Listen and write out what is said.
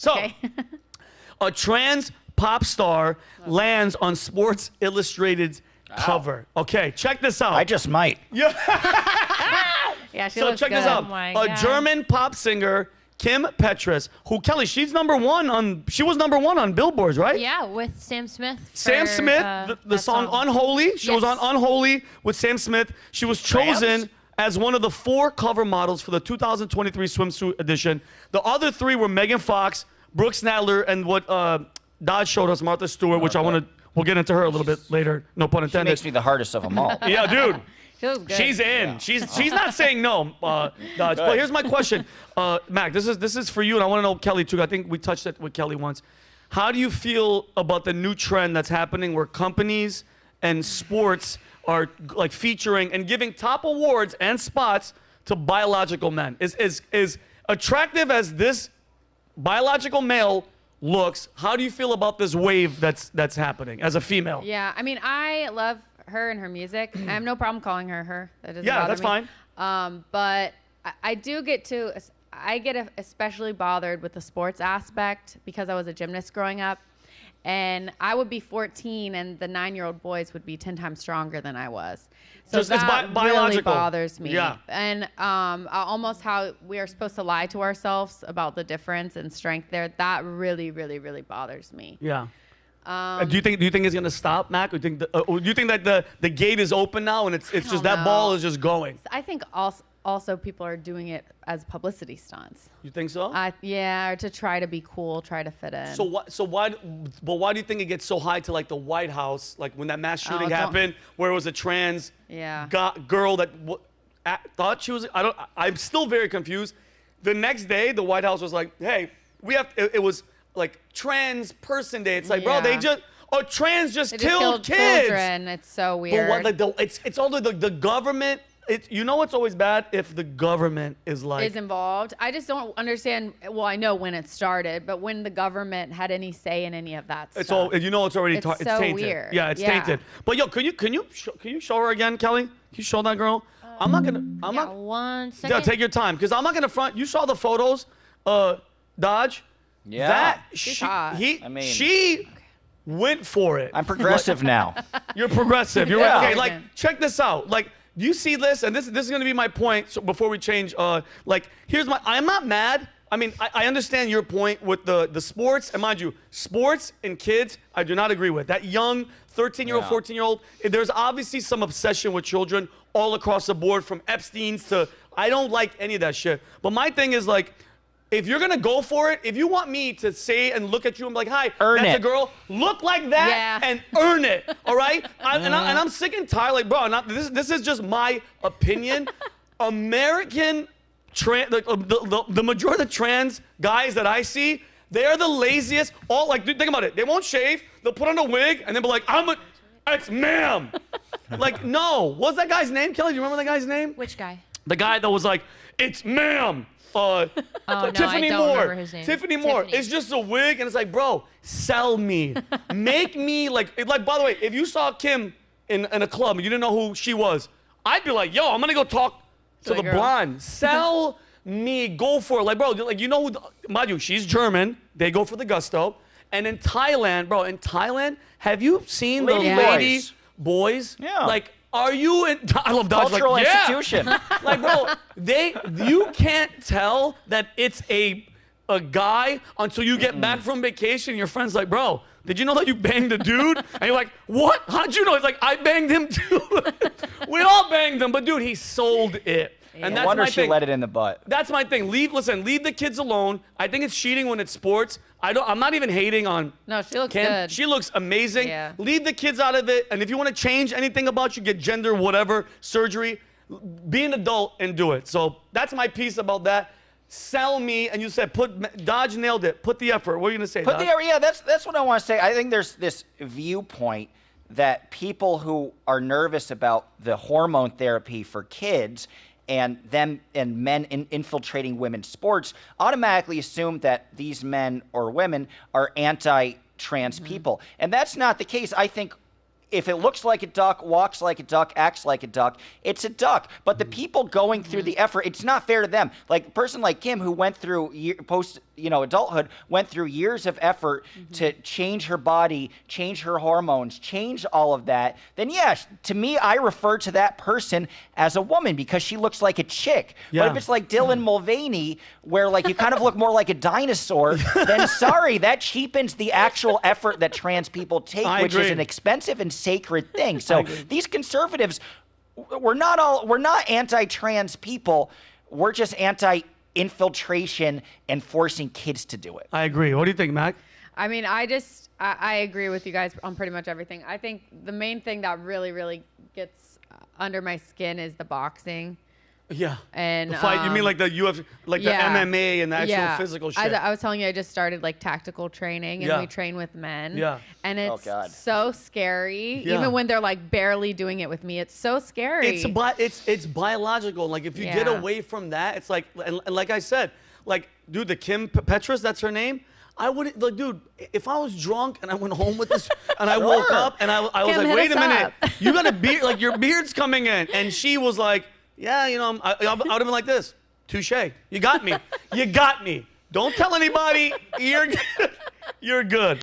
So, Okay. a trans pop star lands on Sports Illustrated's cover. Okay, check this out. I just might. Yeah, she So looks check good. this out. Oh my A God. German pop singer, Kim Petras, who, Kelly, she was number one on Billboards, right? Yeah, with Sam Smith. Sam for, Smith, the that song Unholy. She was on Yes. Unholy with Sam Smith. She was chosen as one of the 4 cover models for the 2023 swimsuit edition. The other 3 were Megan Fox, Brooks Nadler, and what Dodge showed us, Martha Stewart, which we'll get into her a little bit later. No pun She intended. makes me the hardest of them all. Yeah, dude. She looks good. She's in. She's not saying no, Dodge. But here's my question, Mac. This is for you, and I want to know Kelly too. I think we touched it with Kelly once. How do you feel about the new trend that's happening, where companies and sports are like featuring and giving top awards and spots to biological men? Is attractive as this biological male looks, how do you feel about this wave that's happening as a female? Yeah, I mean, I love her and her music. I have no problem calling her her. That doesn't Yeah, bother that's me. fine. But I get especially bothered with the sports aspect because I was a gymnast growing up. And I would be 14 and the 9-year-old boys would be 10 times stronger than I was. So Just- it's that really biological. bothers me. Yeah. And almost how we are supposed to lie to ourselves about the difference in strength there. That really, really, really bothers me. Yeah. Do you think it's gonna stop, Mac? Or do you think that the gate is open now and it's just don't that ball know. is just going? I think also people are doing it as publicity stunts. You think so? Yeah, or to try to be cool, try to fit in. Why do you think it gets so high to like the White House, like when that mass shooting don't- happened, where it was a trans Yeah. girl that thought she was? I'm still very confused. The next day, the White House was like, "Hey, we have." It was like Trans Person Day. It's like, bro, they Yeah. just trans just They just killed killed kids. children. It's so But weird. what, like it's all the government. You know what's always bad if the government is like. is involved. I just don't understand. Well, I know when it started, but when the government had any say in any of that stuff. It's all it's already It's it's so tainted. weird. Yeah, it's Yeah. tainted. But yo, can you show her again, Kelly? Can you show that girl? I'm not Yeah, gonna. 1 second. Yeah, take your time, because I'm not gonna front. You saw the photos, Dodge. Yeah. That She's hot. she went for it. I'm progressive now. You're progressive. You're Yeah. right. Okay, like check this out. Like, do you see this? And this is gonna be my point. So before we change, like, I'm not mad. I mean, I understand your point with the sports, and mind you, sports and kids, I do not agree with. That young 13-year-old, Yeah. 14-year-old, there's obviously some obsession with children all across the board, from Epstein's to, I don't like any of that shit. But my thing is, like, if you're gonna go for it, if you want me to say and look at you and be like, hi, Earn that's it. a girl, look like that Yeah. and earn it, all right? And I'm sick and tired, like, bro, this is just my opinion. American the majority of the trans guys that I see, they are the laziest. All like, dude, think about it. They won't shave. They'll put on a wig and then be like, it's ma'am. Like, no. What's that guy's name, Kelly? Do you remember that guy's name? Which guy? The guy that was like, it's ma'am. No, Tiffany I don't Moore. remember his name. Tiffany Moore. Tiffany. It's just a wig, and it's like, bro, sell me. Make me like, by the way, if you saw Kim in a club and you didn't know who she was, I'd be like, yo, I'm gonna go talk to the the girl. blonde. Sell me. Go for it. Like, bro, like, you know, mind you, she's German. They go for the gusto. And in Thailand, bro, have you seen Lady the lady boys. boys? Yeah. Like, are you in? I love Dodge. Cultural like, yeah. institution. Like, bro, you can't tell that it's a guy until you get back from vacation. And your friend's like, bro, did you know that you banged a dude? And you're like, what? How'd you know? It's like, I banged him too. We all banged him, but dude, he sold it. And No that's wonder my she thing. let it in the butt. That's my thing. Leave the kids alone. I think it's cheating when it's sports. I'm not even hating on No, she looks Kim. good. She looks amazing. Yeah. Leave the kids out of it. And if you want to change anything about you, get gender, whatever, surgery, be an adult and do it. So that's my piece about that. Sell me. And you said, Dodge nailed it. Put the effort. What are you going to say, Dodge? Yeah, that's what I want to say. I think there's this viewpoint that people who are nervous about the hormone therapy for kids and men infiltrating women's sports automatically assume that these men or women are anti-trans people. And that's not the case. I think if it looks like a duck, walks like a duck, acts like a duck, it's a duck. But the people going through the effort, it's not fair to them. Like a person like Kim who went through adulthood, went through years of effort to change her body, change her hormones, change all of that, then yes, to me, I refer to that person as a woman because she looks like a chick. Yeah. But if it's like Dylan Mulvaney, where like you kind of look more like a dinosaur, then sorry, that cheapens the actual effort that trans people take, which is an expensive and sacred thing. So these conservatives, we're not anti-trans people. We're just anti-infiltration and forcing kids to do it. I agree. What do you think, Mac? I mean, I agree with you guys on pretty much everything. I think the main thing that really, really gets under my skin is the boxing. Yeah. And the fight, you mean like the UFC, like the MMA and the actual physical shit? I was telling you, I just started like tactical training, and we train with men. Yeah. And it's so scary, even when they're like barely doing it with me. It's so scary. It's biological. Like if you get away from that, it's like, and like I said, like, dude, the Kim Petras, that's her name. I wouldn't, like, dude, if I was drunk and I went home with this and I woke up and I was Kim, like, wait a minute, up. you got a beard, like your beard's coming in. And she was like, yeah, you know, I would have been like this. Touche. You got me. You got me. Don't tell anybody. You're good. You're good.